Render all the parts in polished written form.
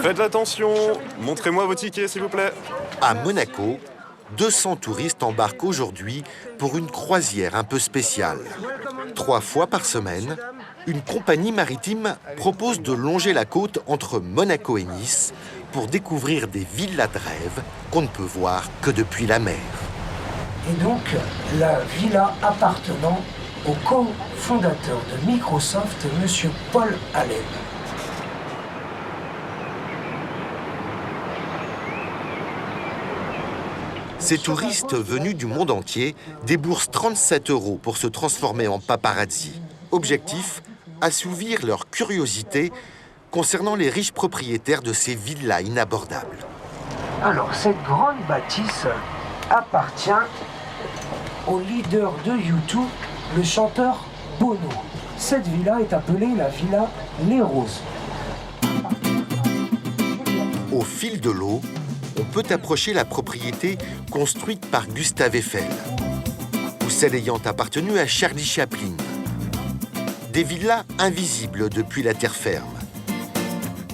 Faites attention. Montrez-moi vos tickets, s'il vous plaît. À Monaco, 200 touristes embarquent aujourd'hui pour une croisière un peu spéciale. 3 fois par semaine, une compagnie maritime propose de longer la côte entre Monaco et Nice pour découvrir des villas de rêve qu'on ne peut voir que depuis la mer. Et donc, la villa appartenant au cofondateur de Microsoft, M. Paul Allen. Ces touristes venus du monde entier déboursent 37 € pour se transformer en paparazzi. Objectif, assouvir leur curiosité concernant les riches propriétaires de ces villas inabordables. Alors, cette grande bâtisse appartient au leader de U2, le chanteur Bono. Cette villa est appelée la villa Les Roses. Au fil de l'eau, on peut approcher la propriété construite par Gustave Eiffel ou celle ayant appartenu à Charlie Chaplin. Des villas invisibles depuis la terre ferme.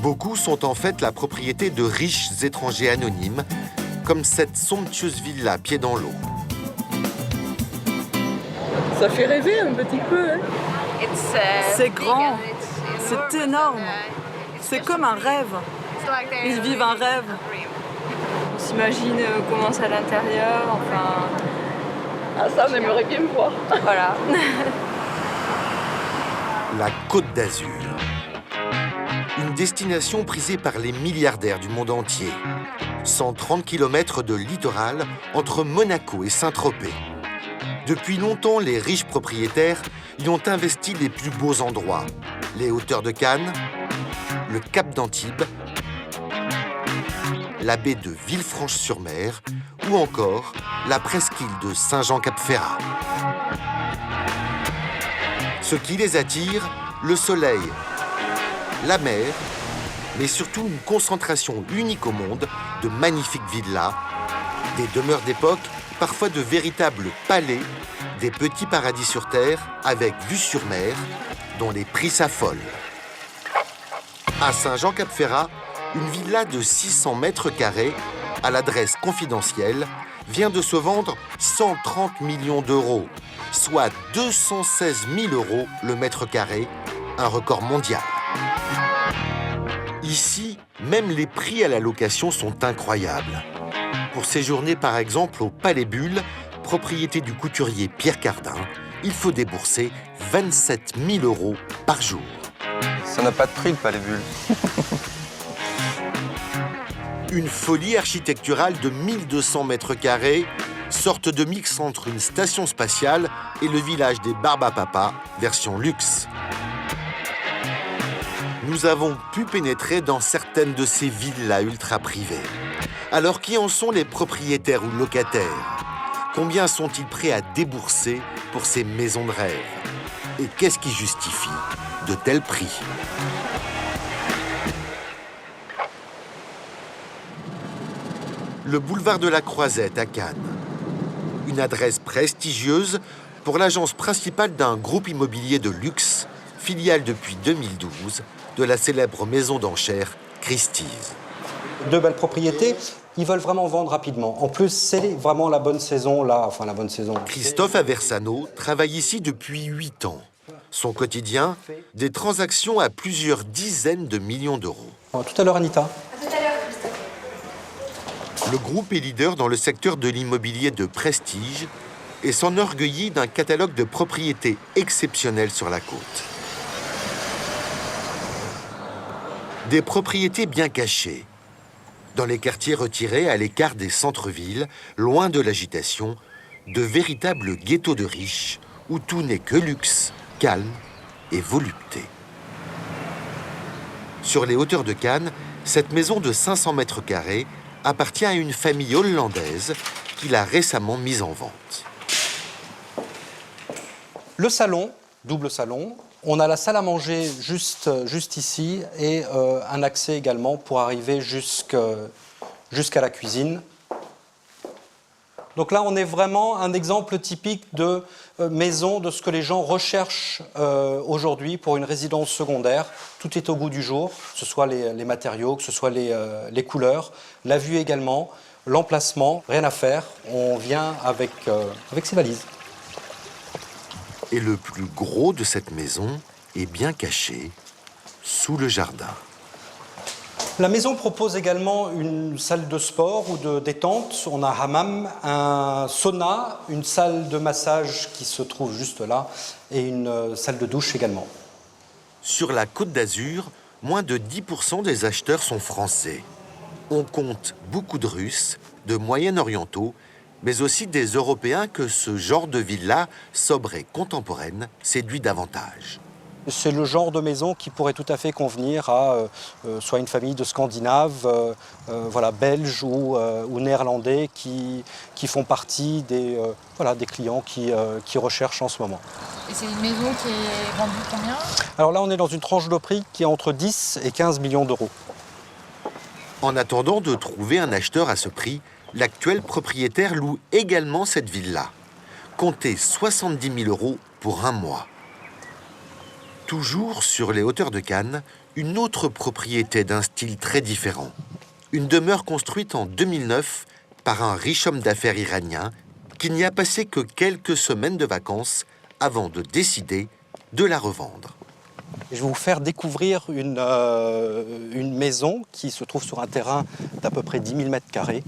Beaucoup sont en fait la propriété de riches étrangers anonymes, comme cette somptueuse villa pied dans l'eau. Ça fait rêver un petit peu, hein. C'est grand, c'est énorme, c'est comme un rêve. Ils vivent un rêve. On s'imagine comment c'est à l'intérieur, enfin... Ah ça, on aimerait bien me voir. Voilà. La Côte d'Azur. Une destination prisée par les milliardaires du monde entier. 130 km de littoral entre Monaco et Saint-Tropez. Depuis longtemps, les riches propriétaires y ont investi les plus beaux endroits. Les hauteurs de Cannes, le Cap d'Antibes, la baie de Villefranche-sur-Mer ou encore la presqu'île de Saint-Jean-Cap-Ferrat. Ce qui les attire, le soleil, la mer, mais surtout une concentration unique au monde de magnifiques villas, des demeures d'époque, parfois de véritables palais, des petits paradis sur terre avec vue sur mer, dont les prix s'affolent. À Saint-Jean-Cap-Ferrat, une villa de 600 mètres carrés, à l'adresse confidentielle, vient de se vendre 130 millions d'euros, soit 216 000 € le mètre carré, un record mondial. Ici, même les prix à la location sont incroyables. Pour séjourner par exemple au Palais Bulle, propriété du couturier Pierre Cardin, il faut débourser 27 000 € par jour. Ça n'a pas de prix, le Palais Bulle. Une folie architecturale de 1200 mètres carrés, sorte de mix entre une station spatiale et le village des Barbapapa, version luxe. Nous avons pu pénétrer dans certaines de ces villas ultra privées. Alors qui en sont les propriétaires ou locataires? Combien sont-ils prêts à débourser pour ces maisons de rêve? Et qu'est-ce qui justifie de tels prix? Le boulevard de la Croisette à Cannes. Une adresse prestigieuse pour l'agence principale d'un groupe immobilier de luxe, filiale depuis 2012 de la célèbre maison d'enchères Christie's. Deux belles propriétés, ils veulent vraiment vendre rapidement. En plus, c'est vraiment la bonne saison là, enfin la bonne saison. Christophe Aversano travaille ici depuis 8 ans. Son quotidien, des transactions à plusieurs dizaines de millions d'euros. Tout à l'heure, Anita. Le groupe est leader dans le secteur de l'immobilier de prestige et s'enorgueillit d'un catalogue de propriétés exceptionnelles sur la côte. Des propriétés bien cachées, dans les quartiers retirés à l'écart des centres-villes, loin de l'agitation, de véritables ghettos de riches où tout n'est que luxe, calme et volupté. Sur les hauteurs de Cannes, cette maison de 500 mètres carrés appartient à une famille hollandaise qui l'a récemment mise en vente. Le salon, double salon. On a la salle à manger juste ici et un accès également pour arriver jusqu'à la cuisine. Donc là, on est vraiment un exemple typique de maison, de ce que les gens recherchent aujourd'hui pour une résidence secondaire. Tout est au goût du jour, que ce soit les matériaux, que ce soit les couleurs, la vue également, l'emplacement, rien à faire. On vient avec ses valises. Et le plus gros de cette maison est bien caché sous le jardin. La maison propose également une salle de sport ou de détente. On a un hammam, un sauna, une salle de massage qui se trouve juste là et une salle de douche également. Sur la Côte d'Azur, moins de 10% des acheteurs sont français. On compte beaucoup de Russes, de Moyen-Orientaux, mais aussi des Européens que ce genre de villa, sobre et contemporaine, séduit davantage. C'est le genre de maison qui pourrait tout à fait convenir à soit une famille de Scandinaves, belges ou néerlandais qui font partie des clients qui recherchent en ce moment. Et c'est une maison qui est vendue combien? Alors là, on est dans une tranche de prix qui est entre 10 et 15 millions d'euros. En attendant de trouver un acheteur à ce prix, l'actuel propriétaire loue également cette villa. Comptez 70 000 € pour un mois. Toujours sur les hauteurs de Cannes, une autre propriété d'un style très différent. Une demeure construite en 2009 par un riche homme d'affaires iranien qui n'y a passé que quelques semaines de vacances avant de décider de la revendre. Je vais vous faire découvrir une maison qui se trouve sur un terrain d'à peu près 10 000 mètres carrés.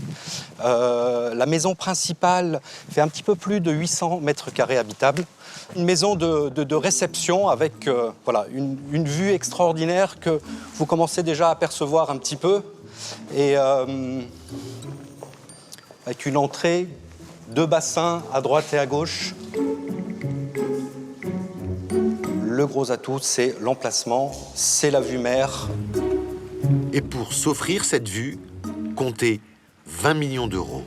La maison principale fait un petit peu plus de 800 mètres carrés habitables. Une maison de réception avec une vue extraordinaire que vous commencez déjà à apercevoir un petit peu. Et avec une entrée, 2 bassins à droite et à gauche. Le gros atout, c'est l'emplacement, c'est la vue mer. Et pour s'offrir cette vue, comptez 20 millions d'euros.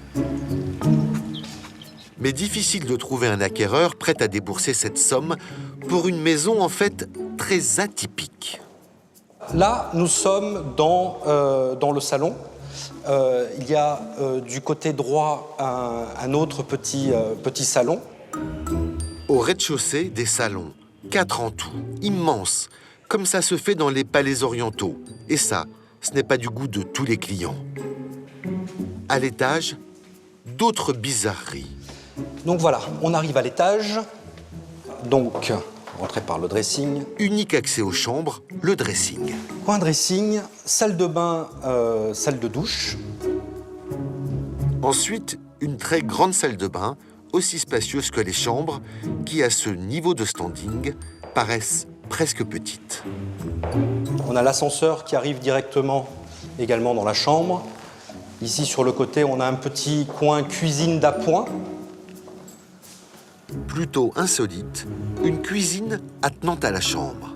Mais difficile de trouver un acquéreur prêt à débourser cette somme pour une maison en fait très atypique. Là, nous sommes dans le salon. Il y a du côté droit un autre petit salon. Au rez-de-chaussée, des salons, 4 en tout, immenses, comme ça se fait dans les palais orientaux. Et ça, ce n'est pas du goût de tous les clients. À l'étage, d'autres bizarreries. Donc voilà, on arrive à l'étage. Donc, rentrer par le dressing. Unique accès aux chambres, le dressing. Coin dressing, salle de bain, salle de douche. Ensuite, une très grande salle de bain, aussi spacieuse que les chambres, qui, à ce niveau de standing, paraissent presque petites. On a l'ascenseur qui arrive directement également dans la chambre. Ici, sur le côté, on a un petit coin cuisine d'appoint. Plutôt insolite, une cuisine attenante à la chambre.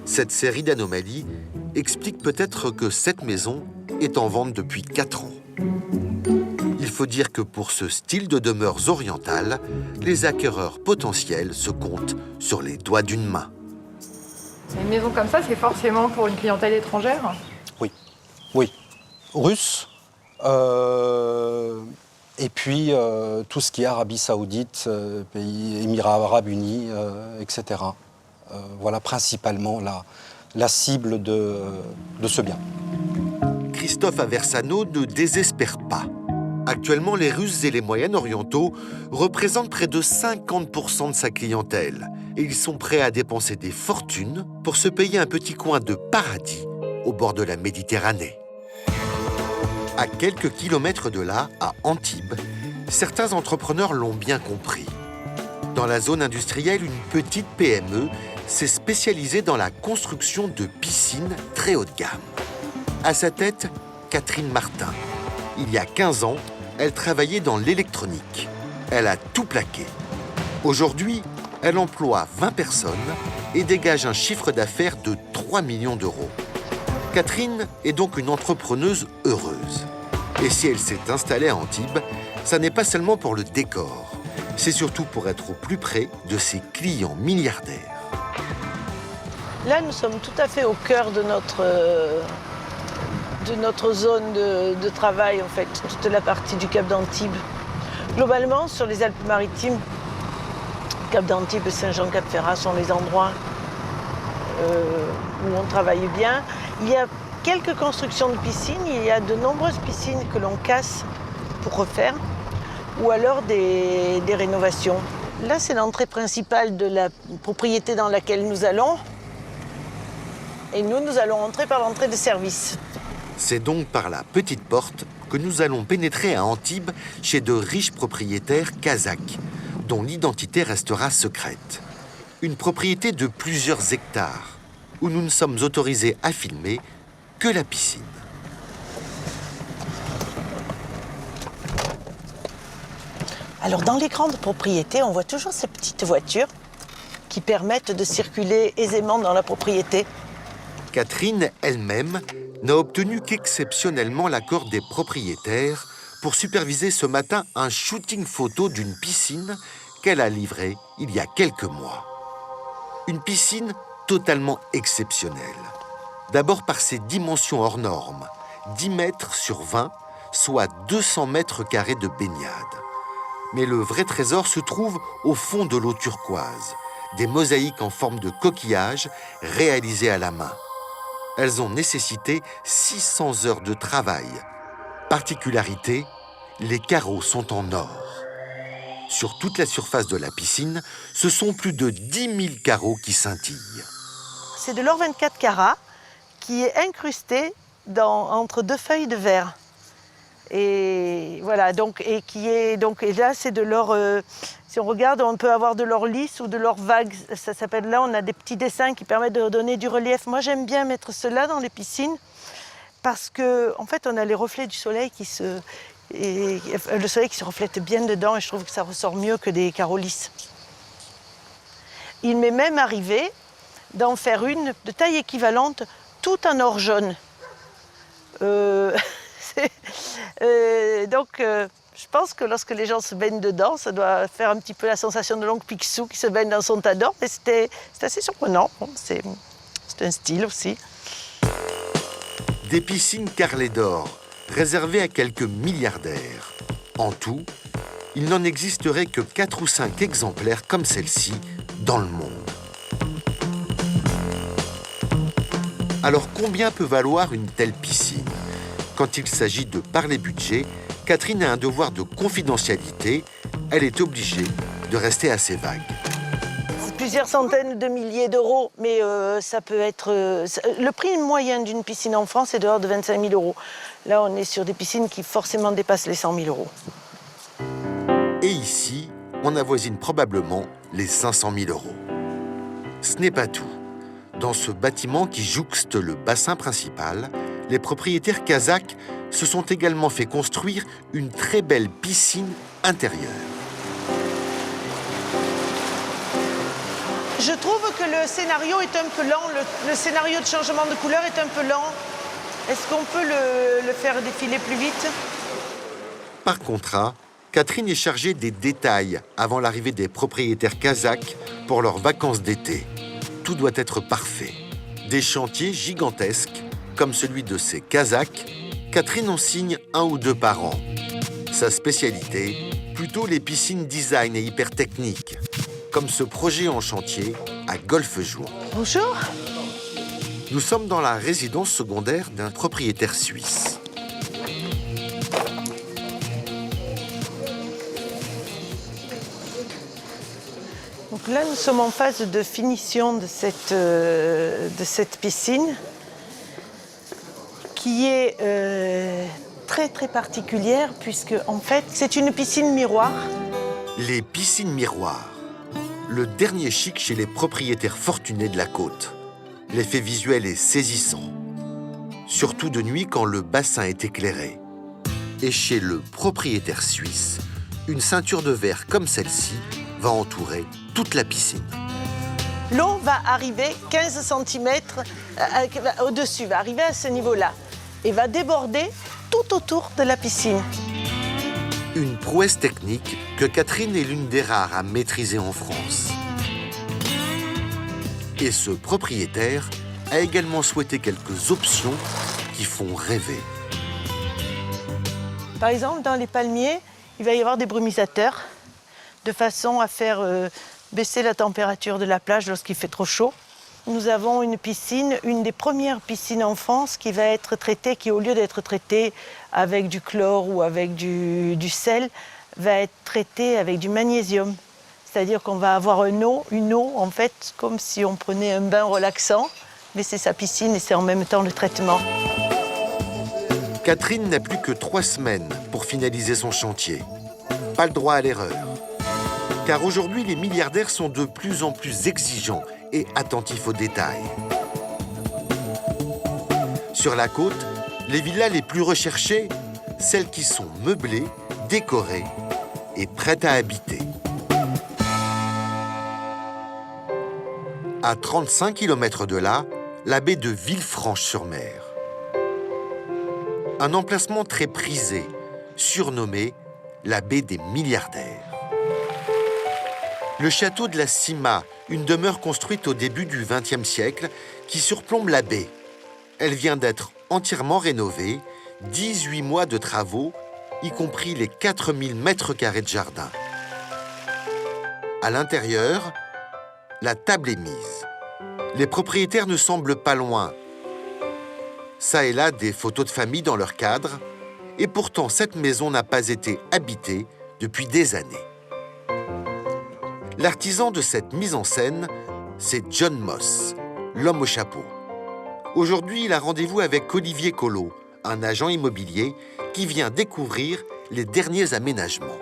Cette série d'anomalies explique peut-être que cette maison est en vente depuis 4 ans. Il faut dire que pour ce style de demeures orientales, les acquéreurs potentiels se comptent sur les doigts d'une main. Une maison comme ça, c'est forcément pour une clientèle étrangère? Oui. Russe. Et puis tout ce qui est Arabie Saoudite, pays Émirats Arabes Unis, etc. Voilà principalement la cible de ce bien. Christophe Aversano ne désespère pas. Actuellement, les Russes et les Moyen-Orientaux représentent près de 50% de sa clientèle. Et ils sont prêts à dépenser des fortunes pour se payer un petit coin de paradis au bord de la Méditerranée. À quelques kilomètres de là, à Antibes, certains entrepreneurs l'ont bien compris. Dans la zone industrielle, une petite PME s'est spécialisée dans la construction de piscines très haut de gamme. À sa tête, Catherine Martin. Il y a 15 ans, elle travaillait dans l'électronique. Elle a tout plaqué. Aujourd'hui, elle emploie 20 personnes et dégage un chiffre d'affaires de 3 millions d'euros. Catherine est donc une entrepreneuse heureuse. Et si elle s'est installée à Antibes, ça n'est pas seulement pour le décor. C'est surtout pour être au plus près de ses clients milliardaires. Là, nous sommes tout à fait au cœur de notre zone de travail, en fait, toute la partie du Cap d'Antibes. Globalement, sur les Alpes-Maritimes, Cap d'Antibes, Saint-Jean, Cap-Ferrat sont les endroits où on travaille bien. Il y a quelques constructions de piscines, il y a de nombreuses piscines que l'on casse pour refaire, ou alors des rénovations. Là, c'est l'entrée principale de la propriété dans laquelle nous allons. Et nous allons entrer par l'entrée de service. C'est donc par la petite porte que nous allons pénétrer à Antibes chez de riches propriétaires kazakhs, dont l'identité restera secrète. Une propriété de plusieurs hectares, où nous ne sommes autorisés à filmer que la piscine. Alors dans les grandes propriétés, on voit toujours ces petites voitures qui permettent de circuler aisément dans la propriété. Catherine, elle-même, n'a obtenu qu'exceptionnellement l'accord des propriétaires pour superviser ce matin un shooting photo d'une piscine qu'elle a livrée il y a quelques mois. Une piscine totalement exceptionnelle. D'abord par ses dimensions hors normes, 10 mètres sur 20, soit 200 mètres carrés de baignade. Mais le vrai trésor se trouve au fond de l'eau turquoise, des mosaïques en forme de coquillage réalisées à la main. Elles ont nécessité 600 heures de travail. Particularité, les carreaux sont en or. Sur toute la surface de la piscine, ce sont plus de 10 000 carreaux qui scintillent. C'est de l'or 24 carats qui est incrusté entre deux feuilles de verre. Et voilà, et là c'est de l'or, si on regarde, on peut avoir de l'or lisse ou de l'or vague, ça s'appelle, là on a des petits dessins qui permettent de donner du relief. Moi j'aime bien mettre cela dans les piscines parce que en fait on a les reflets du soleil le soleil qui se reflète bien dedans et je trouve que ça ressort mieux que des carreaux lisses. Il m'est même arrivé d'en faire une de taille équivalente, tout en or jaune. Je pense que lorsque les gens se baignent dedans, ça doit faire un petit peu la sensation de l'oncle Picsou qui se baigne dans son tas d'or. Mais c'était assez surprenant. Bon, c'est un style aussi. Des piscines carrelées d'or, réservées à quelques milliardaires. En tout, il n'en existerait que 4 ou 5 exemplaires comme celle-ci dans le monde. Alors combien peut valoir une telle piscine ? Quand il s'agit de parler budget, Catherine a un devoir de confidentialité. Elle est obligée de rester assez vague. C'est plusieurs centaines de milliers d'euros, mais ça peut être... le prix moyen d'une piscine en France est de l'ordre de 25 000 euros. Là, on est sur des piscines qui forcément dépassent les 100 000 euros. Et ici, on avoisine probablement les 500 000 euros. Ce n'est pas tout. Dans ce bâtiment qui jouxte le bassin principal, les propriétaires kazakhs se sont également fait construire une très belle piscine intérieure. Je trouve que le scénario est un peu lent, le scénario de changement de couleur est un peu lent. Est-ce qu'on peut le faire défiler plus vite? Par contrat, Catherine est chargée des détails avant l'arrivée des propriétaires kazakhs pour leurs vacances d'été. Tout doit être parfait. Des chantiers gigantesques, comme celui de ces Kazakhs, Catherine en signe 1 ou 2 par an. Sa spécialité, plutôt les piscines design et hyper techniques, comme ce projet en chantier à Golfe-Juan. Bonjour. Nous sommes dans la résidence secondaire d'un propriétaire suisse. Donc là, nous sommes en phase de finition de cette piscine qui est très très particulière puisque en fait c'est une piscine miroir. Les piscines miroirs, le dernier chic chez les propriétaires fortunés de la côte. L'effet visuel est saisissant, surtout de nuit quand le bassin est éclairé. Et chez le propriétaire suisse, une ceinture de verre comme celle-ci va entourer toute la piscine. L'eau va arriver 15 cm au-dessus, va arriver à ce niveau-là et va déborder tout autour de la piscine. Une prouesse technique que Catherine est l'une des rares à maîtriser en France. Et ce propriétaire a également souhaité quelques options qui font rêver. Par exemple, dans les palmiers, il va y avoir des brumisateurs de façon à faire baisser la température de la plage lorsqu'il fait trop chaud. Nous avons une piscine, une des premières piscines en France qui va être traitée, qui au lieu d'être traitée avec du chlore ou avec du sel, va être traitée avec du magnésium. C'est-à-dire qu'on va avoir une eau en fait comme si on prenait un bain relaxant, mais c'est sa piscine et c'est en même temps le traitement. Catherine n'a plus que 3 semaines pour finaliser son chantier. Pas le droit à l'erreur. Car aujourd'hui, les milliardaires sont de plus en plus exigeants et attentifs aux détails. Sur la côte, les villas les plus recherchées, celles qui sont meublées, décorées et prêtes à habiter. À 35 km de là, la baie de Villefranche-sur-Mer. Un emplacement très prisé, surnommé la baie des milliardaires. Le château de la Cima, une demeure construite au début du XXe siècle, qui surplombe la baie. Elle vient d'être entièrement rénovée, 18 mois de travaux, y compris les 4000 mètres carrés de jardin. À l'intérieur, la table est mise. Les propriétaires ne semblent pas loin. Ça et là, des photos de famille dans leur cadre, et pourtant cette maison n'a pas été habitée depuis des années. L'artisan de cette mise en scène, c'est John Moss, l'homme au chapeau. Aujourd'hui, il a rendez-vous avec Olivier Collot, un agent immobilier qui vient découvrir les derniers aménagements.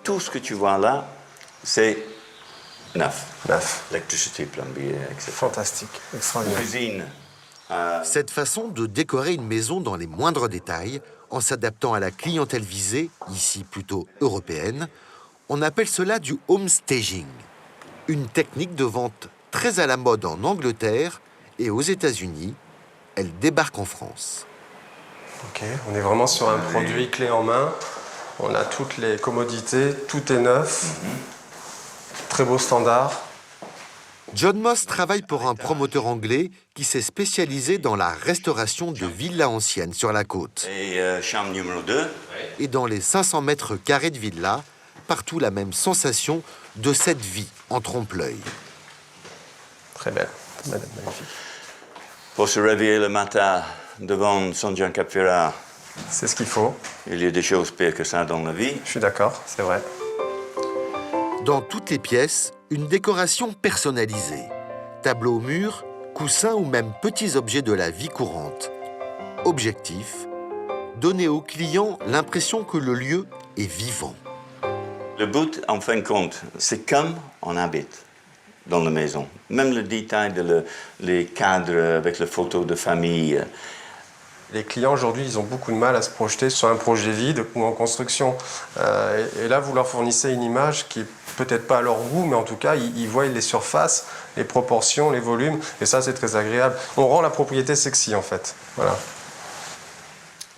Tout ce que tu vois là, c'est neuf. Neuf. Électricité, plombier, etc. Fantastique, extraordinaire. Cuisine. Cette façon de décorer une maison dans les moindres détails, en s'adaptant à la clientèle visée, ici plutôt européenne, on appelle cela du homestaging, une technique de vente très à la mode en Angleterre et aux États-Unis. Elle débarque en France. Ok, on est vraiment sur un produit clé en main. On a toutes les commodités, tout est neuf, très beau standard. John Moss travaille pour un promoteur anglais qui s'est spécialisé dans la restauration de villas anciennes sur la côte. Et chambre numéro 2. Et dans les 500 mètres carrés de villas, partout la même sensation de cette vie en trompe-l'œil. Très belle, magnifique. Pour se réveiller le matin devant San Gian Capiera, c'est ce qu'il faut. Il y a des choses pires que ça dans la vie. Je suis d'accord, c'est vrai. Dans toutes les pièces, une décoration personnalisée. Tableaux au mur, coussins ou même petits objets de la vie courante. Objectif, donner aux clients l'impression que le lieu est vivant. Le but, en fin de compte, c'est comme on habite dans la maison. Même le détail les cadres avec les photos de famille. Les clients aujourd'hui, ils ont beaucoup de mal à se projeter sur un projet vide ou en construction. Et là, vous leur fournissez une image qui est peut-être pas à leur goût, mais en tout cas, ils voient les surfaces, les proportions, les volumes, et ça, c'est très agréable. On rend la propriété sexy, en fait. Voilà.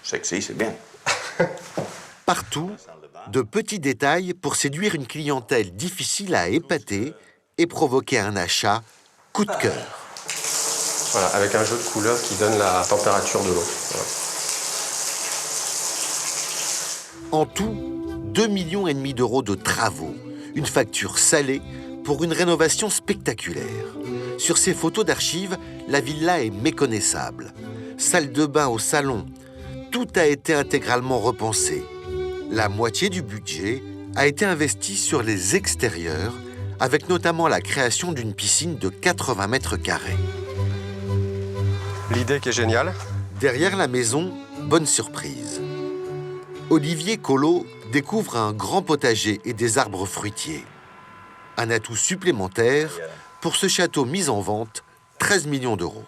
Sexy, c'est bien. Partout, de petits détails pour séduire une clientèle difficile à épater et provoquer un achat coup de cœur. Voilà, avec un jeu de couleurs qui donne la température de l'eau. Voilà. En tout, 2,5 millions d'euros de travaux. Une facture salée pour une rénovation spectaculaire. Sur ces photos d'archives, la villa est méconnaissable. Salle de bain au salon, tout a été intégralement repensé. La moitié du budget a été investie sur les extérieurs, avec notamment la création d'une piscine de 80 mètres carrés. L'idée qui est géniale. Derrière la maison, bonne surprise. Olivier Collot découvre un grand potager et des arbres fruitiers. Un atout supplémentaire pour ce château mis en vente, 13 millions d'euros.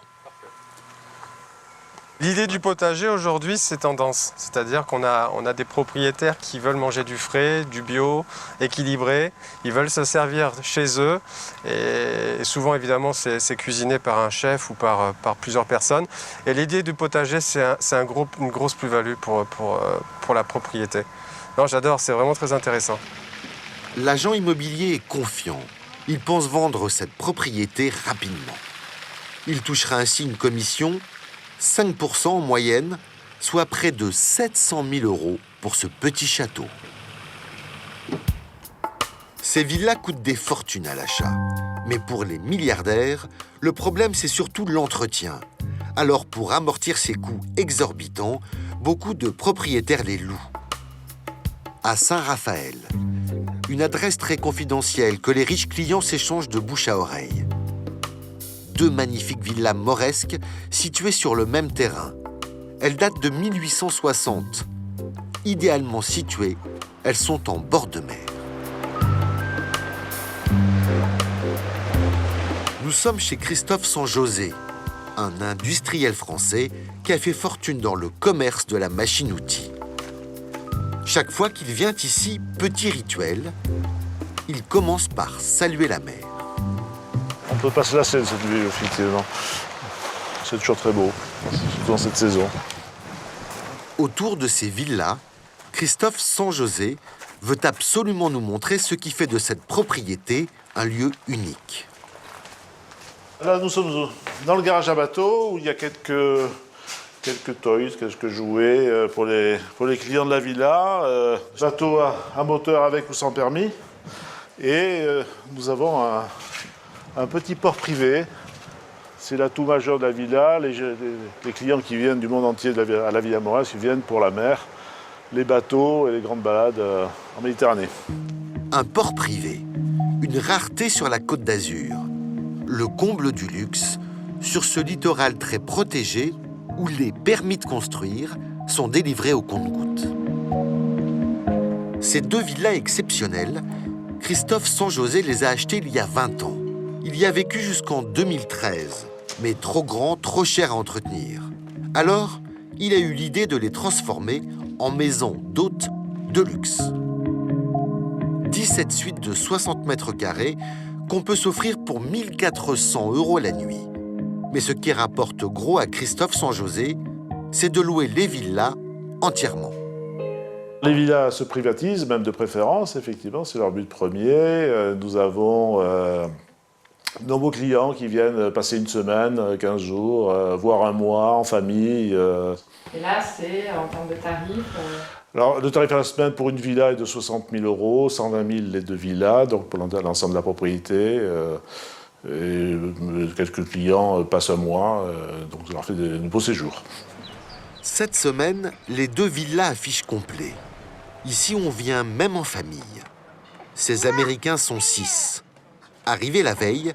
L'idée du potager aujourd'hui, c'est tendance. C'est-à-dire qu'on a des propriétaires qui veulent manger du frais, du bio, équilibré. Ils veulent se servir chez eux. Et souvent, évidemment, c'est cuisiné par un chef ou par plusieurs personnes. Et l'idée du potager, c'est une grosse plus-value pour la propriété. Non, j'adore, c'est vraiment très intéressant. L'agent immobilier est confiant. Il pense vendre cette propriété rapidement. Il touchera ainsi une commission 5% en moyenne soit près de 700 000 € pour ce petit château. Ces villas coûtent des fortunes à l'achat. Mais pour les milliardaires, le problème c'est surtout l'entretien. Alors pour amortir ces coûts exorbitants, beaucoup de propriétaires les louent. À Saint-Raphaël, une adresse très confidentielle que les riches clients s'échangent de bouche à oreille. 2 magnifiques villas mauresques situées sur le même terrain. Elles datent de 1860. Idéalement situées, elles sont en bord de mer. Nous sommes chez Christophe Sanjosé, un industriel français qui a fait fortune dans le commerce de la machine-outil. Chaque fois qu'il vient ici, petit rituel, il commence par saluer la mer. On ne peut pas se lasser de cette vue, effectivement. C'est toujours très beau, surtout dans cette saison. Autour de ces villas, Christophe Sanjosé veut absolument nous montrer ce qui fait de cette propriété un lieu unique. Là, nous sommes dans le garage à bateau où il y a quelques toys, quelques jouets pour les clients de la villa. Bateau à moteur avec ou sans permis. Et nous avons un petit port privé. C'est l'atout majeur de la villa. Les clients qui viennent du monde entier à la Villa Mauresque, ils viennent pour la mer, les bateaux et les grandes balades en Méditerranée. Un port privé, une rareté sur la Côte d'Azur. Le comble du luxe, sur ce littoral très protégé où les permis de construire sont délivrés au compte-gouttes. Ces 2 villas exceptionnelles, Christophe Sanjosé les a achetées il y a 20 ans. Il y a vécu jusqu'en 2013, mais trop grand, trop cher à entretenir. Alors, il a eu l'idée de les transformer en maisons d'hôtes de luxe. 17 suites de 60 mètres carrés qu'on peut s'offrir pour 1 400 € la nuit. Mais ce qui rapporte gros à Christophe Sanjosé, c'est de louer les villas entièrement. Les villas se privatisent, même de préférence, effectivement, c'est leur but premier. Nous avons de nombreux clients qui viennent passer une semaine, 15 jours, voire un mois en famille. Et là, c'est en termes de tarifs Alors, le tarif à la semaine pour une villa est de 60 000 €, 120 000 les 2 villas, donc pour l'ensemble de la propriété. Et quelques clients passent un mois, donc ça leur fait de beaux séjours. Cette semaine, les 2 villas affichent complet. Ici, on vient même en famille. Ces Américains sont 6. Arrivés la veille,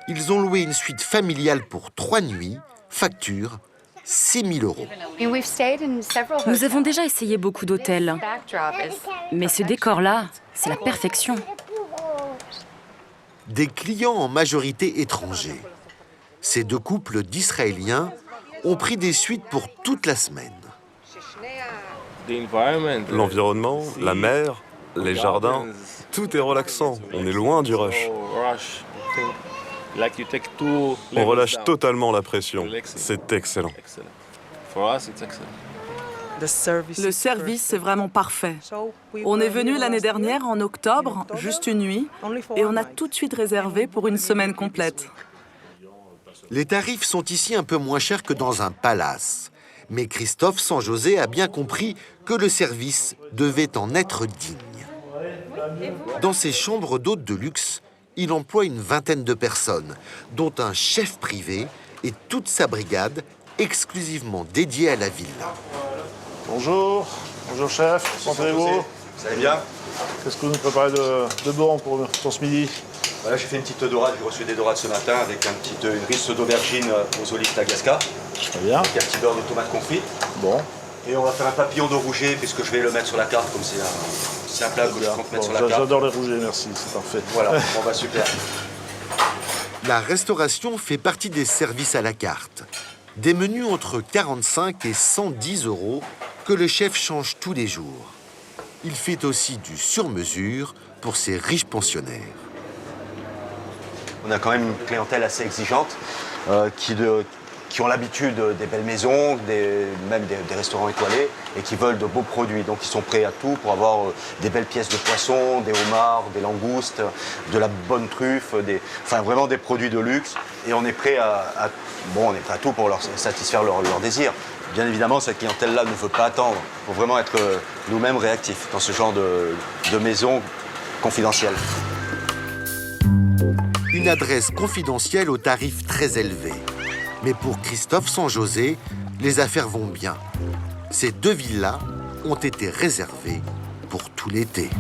ils ont loué une suite familiale pour 3 nuits, facture 6 000 €. Nous avons déjà essayé beaucoup d'hôtels, mais ce décor-là, c'est la perfection. Des clients en majorité étrangers. Ces 2 couples d'Israéliens ont pris des suites pour toute la semaine. L'environnement, la mer, les jardins, tout est relaxant. On est loin du rush. On relâche totalement la pression. C'est excellent. Le service, c'est vraiment parfait. On est venu l'année dernière, en octobre, juste une nuit, et on a tout de suite réservé pour une semaine complète. Les tarifs sont ici un peu moins chers que dans un palace. Mais Christophe Sanjosé a bien compris que le service devait en être digne. Dans ses chambres d'hôtes de luxe, il emploie une vingtaine de personnes, dont un chef privé et toute sa brigade exclusivement dédiée à la villa. Bonjour, bonjour chef, comment allez-vous? Ça va bien? Qu'est-ce que vous nous préparez de bon pour ce midi? Voilà, j'ai fait une petite dorade, j'ai reçu des dorades ce matin avec une risse d'aubergine aux olives Tagaska. Très bien. Avec un petit beurre de tomate confite. Bon. Et on va faire un papillon de rouget puisque je vais le mettre sur la carte comme c'est un plat que je compte mettre sur la carte. J'adore les rougets, merci, c'est parfait. Voilà, bon bah super. La restauration fait partie des services à la carte. Des menus entre 45 et 110 € que le chef change tous les jours. Il fait aussi du sur-mesure pour ses riches pensionnaires. On a quand même une clientèle assez exigeante qui ont l'habitude des belles maisons, même des restaurants étoilés et qui veulent de beaux produits. Donc ils sont prêts à tout pour avoir des belles pièces de poisson, des homards, des langoustes, de la bonne truffe, enfin vraiment des produits de luxe. Et on est prêt à tout pour leur satisfaire leur désir. Bien évidemment, cette clientèle-là ne veut pas attendre. Il faut vraiment être nous-mêmes réactifs dans ce genre de maison confidentielle. Une adresse confidentielle au tarif très élevé. Mais pour Christophe Sanjosé, les affaires vont bien. Ces 2 villas ont été réservées pour tout l'été.